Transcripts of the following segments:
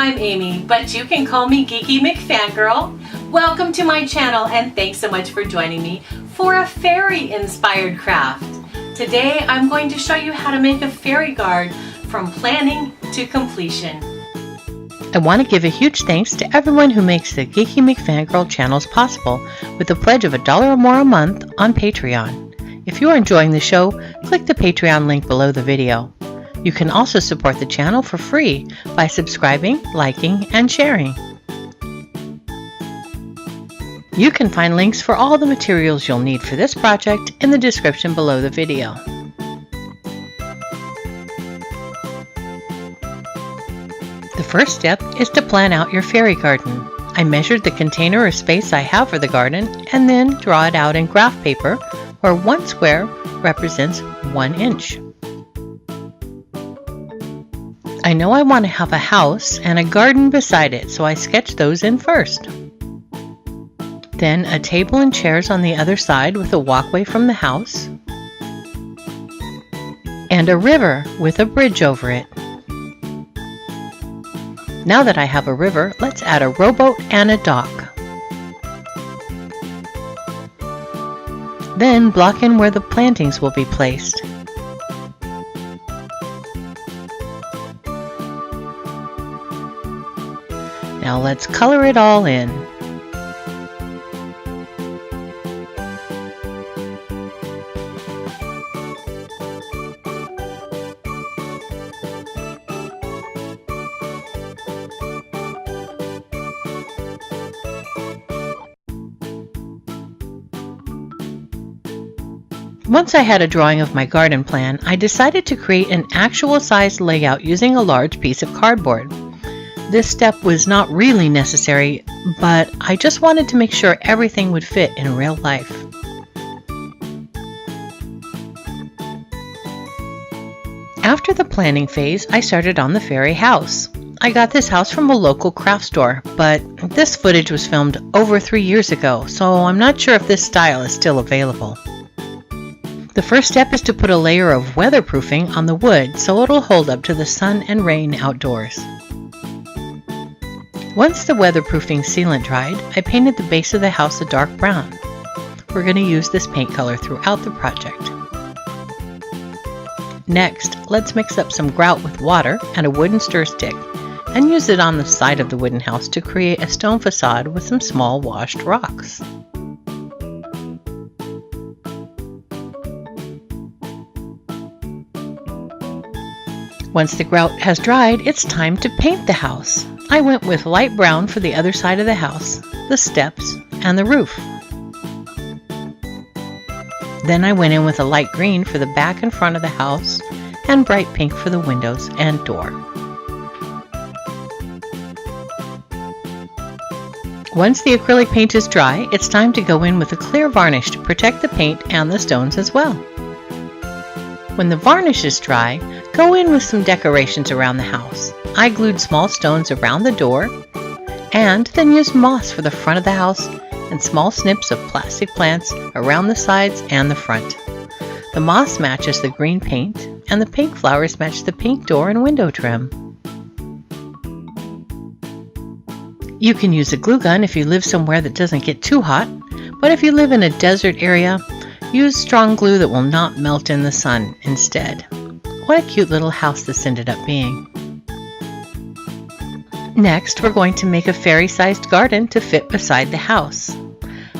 I'm Amy, but you can call me geekymcfangirl. Welcome to my channel and thanks so much for joining me for a fairy inspired craft. Today I'm going to show you how to make a fairy guard from planning to completion. I want to give a huge thanks to everyone who makes the Geeky McFangirl channels possible with a pledge of $1 or more a month on Patreon. If you are enjoying the show, click the Patreon link below the video. You can also support the channel for free by subscribing, liking, and sharing. You can find links for all the materials you'll need for this project in the description below the video. The first step is to plan out your fairy garden. I measured the container or space I have for the garden and then draw it out in graph paper where one square represents 1 inch. I know I want to have a house and a garden beside it, so I sketched those in first. Then a table and chairs on the other side with a walkway from the house, and a river with a bridge over it. Now that I have a river, let's add a rowboat and a dock. Then block in where the plantings will be placed. Now let's color it all in. Once I had a drawing of my garden plan, I decided to create an actual sized layout using a large piece of cardboard. This step was not really necessary, but I just wanted to make sure everything would fit in real life. After the planning phase, I started on the fairy house. I got this house from a local craft store, but this footage was filmed over 3 years ago, so I'm not sure if this style is still available. The first step is to put a layer of weatherproofing on the wood so it'll hold up to the sun and rain outdoors. Once the weatherproofing sealant dried, I painted the base of the house a dark brown. We're going to use this paint color throughout the project. Next, let's mix up some grout with water and a wooden stir stick and use it on the side of the wooden house to create a stone facade with some small washed rocks. Once the grout has dried, it's time to paint the house. I went with light brown for the other side of the house, the steps, and the roof. Then I went in with a light green for the back and front of the house, and bright pink for the windows and door. Once the acrylic paint is dry, it's time to go in with a clear varnish to protect the paint and the stones as well. When the varnish is dry, go in with some decorations around the house. I glued small stones around the door and then used moss for the front of the house and small snips of plastic plants around the sides and the front. The moss matches the green paint and the pink flowers match the pink door and window trim. You can use a glue gun if you live somewhere that doesn't get too hot, but if you live in a desert area, use strong glue that will not melt in the sun instead. What a cute little house this ended up being. Next, we're going to make a fairy-sized garden to fit beside the house.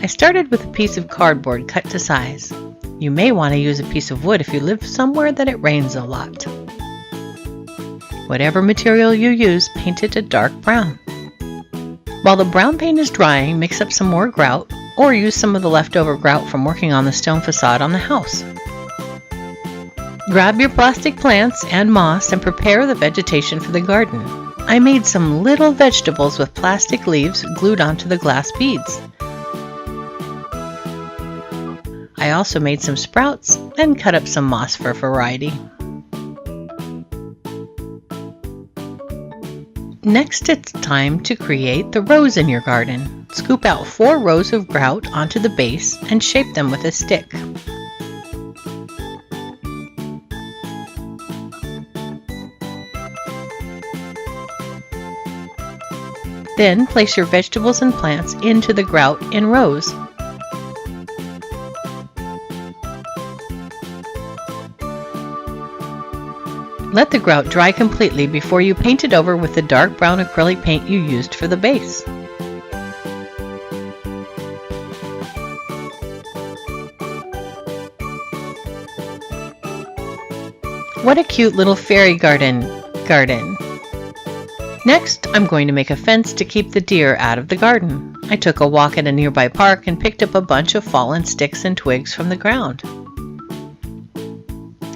I started with a piece of cardboard cut to size. You may want to use a piece of wood if you live somewhere that it rains a lot. Whatever material you use, paint it a dark brown. While the brown paint is drying, mix up some more grout or use some of the leftover grout from working on the stone facade on the house. Grab your plastic plants and moss and prepare the vegetation for the garden. I made some little vegetables with plastic leaves glued onto the glass beads. I also made some sprouts and cut up some moss for variety. Next, it's time to create the rows in your garden. Scoop out 4 rows of grout onto the base and shape them with a stick. Then place your vegetables and plants into the grout in rows. Let the grout dry completely before you paint it over with the dark brown acrylic paint you used for the base. What a cute little fairy garden! Next, I'm going to make a fence to keep the deer out of the garden. I took a walk at a nearby park and picked up a bunch of fallen sticks and twigs from the ground.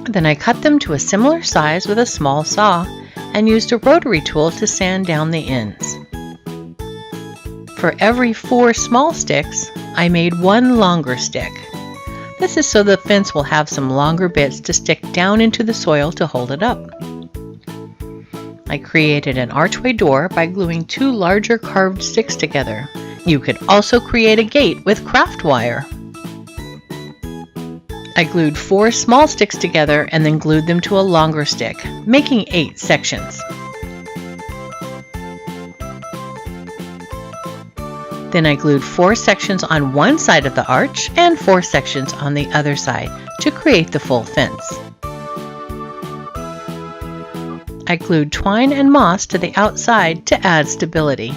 Then I cut them to a similar size with a small saw and used a rotary tool to sand down the ends. For every 4 small sticks, I made 1 longer stick. This is so the fence will have some longer bits to stick down into the soil to hold it up. I created an archway door by gluing 2 larger carved sticks together. You could also create a gate with craft wire. I glued 4 small sticks together and then glued them to a longer stick, making 8 sections. Then I glued 4 sections on one side of the arch and 4 sections on the other side to create the full fence. I glued twine and moss to the outside to add stability.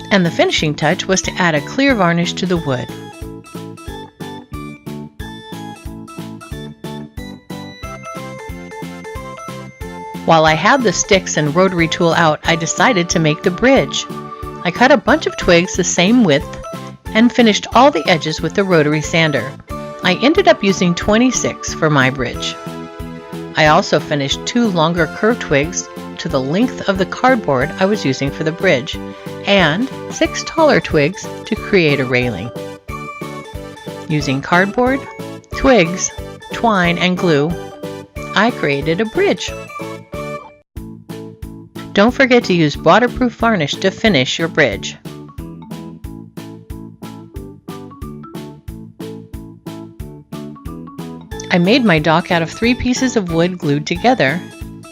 And the finishing touch was to add a clear varnish to the wood. While I had the sticks and rotary tool out, I decided to make the bridge. I cut a bunch of twigs the same width and finished all the edges with the rotary sander. I ended up using 26 for my bridge. I also finished 2 longer curved twigs to the length of the cardboard I was using for the bridge, and 6 taller twigs to create a railing. Using cardboard, twigs, twine, and glue, I created a bridge. Don't forget to use waterproof varnish to finish your bridge. I made my dock out of 3 pieces of wood glued together,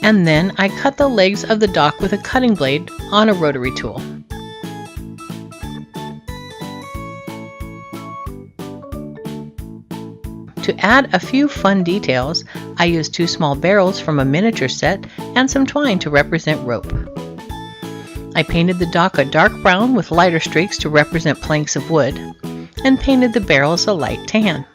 and then I cut the legs of the dock with a cutting blade on a rotary tool. To add a few fun details, I used 2 small barrels from a miniature set and some twine to represent rope. I painted the dock a dark brown with lighter streaks to represent planks of wood, and painted the barrels a light tan.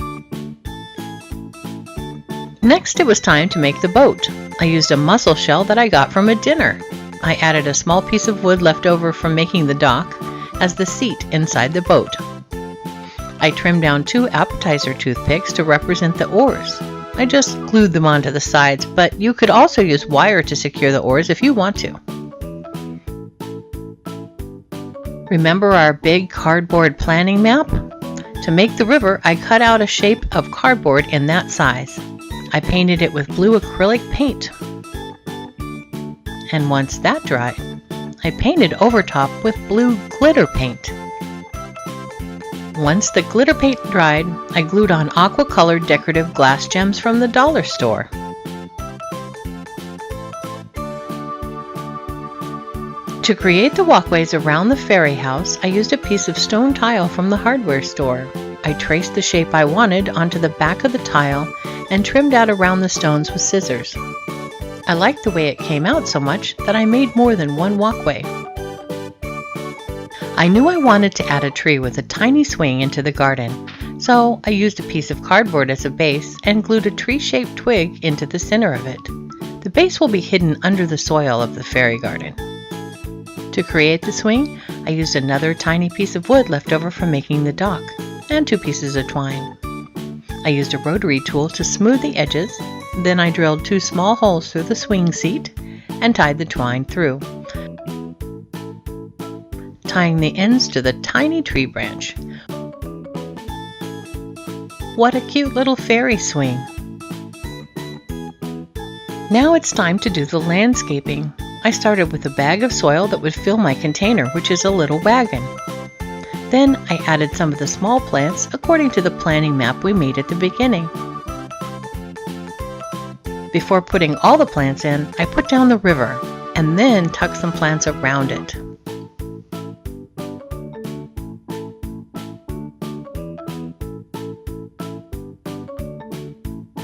Next, it was time to make the boat. I used a mussel shell that I got from a dinner. I added a small piece of wood left over from making the dock as the seat inside the boat. I trimmed down 2 appetizer toothpicks to represent the oars. I just glued them onto the sides, but you could also use wire to secure the oars if you want to. Remember our big cardboard planning map? To make the river, I cut out a shape of cardboard in that size. I painted it with blue acrylic paint. And once that dried, I painted over top with blue glitter paint. Once the glitter paint dried, I glued on aqua-colored decorative glass gems from the dollar store. To create the walkways around the fairy house, I used a piece of stone tile from the hardware store. I traced the shape I wanted onto the back of the tile and trimmed out around the stones with scissors. I liked the way it came out so much that I made more than 1 walkway. I knew I wanted to add a tree with a tiny swing into the garden, so I used a piece of cardboard as a base and glued a tree-shaped twig into the center of it. The base will be hidden under the soil of the fairy garden. To create the swing, I used another tiny piece of wood left over from making the dock, and 2 pieces of twine. I used a rotary tool to smooth the edges, then I drilled 2 small holes through the swing seat and tied the twine through, tying the ends to the tiny tree branch. What a cute little fairy swing! Now it's time to do the landscaping. I started with a bag of soil that would fill my container, which is a little wagon. Then I added some of the small plants according to the planting map we made at the beginning. Before putting all the plants in, I put down the river and then tucked some plants around it.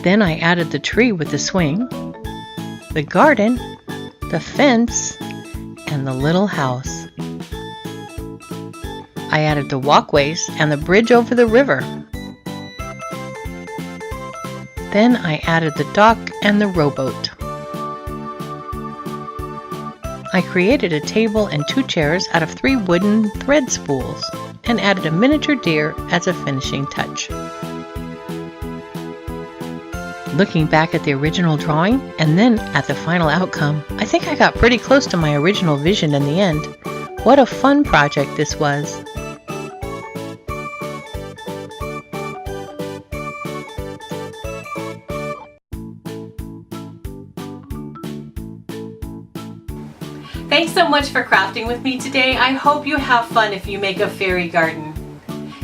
Then I added the tree with the swing, the garden, the fence, and the little house. I added the walkways and the bridge over the river. Then I added the dock and the rowboat. I created a table and 2 chairs out of 3 wooden thread spools and added a miniature deer as a finishing touch. Looking back at the original drawing and then at the final outcome, I think I got pretty close to my original vision in the end. What a fun project this was! Thanks so much for crafting with me today. I hope you have fun if you make a fairy garden.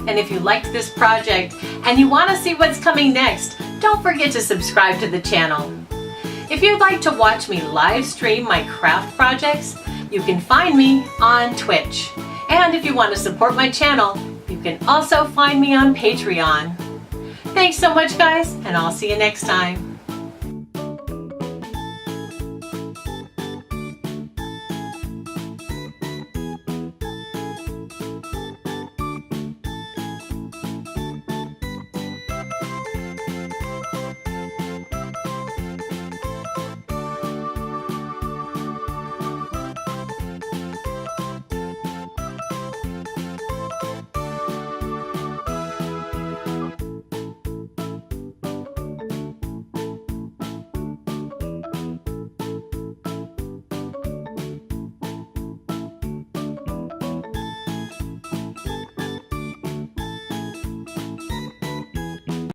And if you liked this project and you want to see what's coming next, don't forget to subscribe to the channel. If you'd like to watch me live stream my craft projects, you can find me on Twitch. And if you want to support my channel, you can also find me on Patreon. Thanks so much, guys, and I'll see you next time.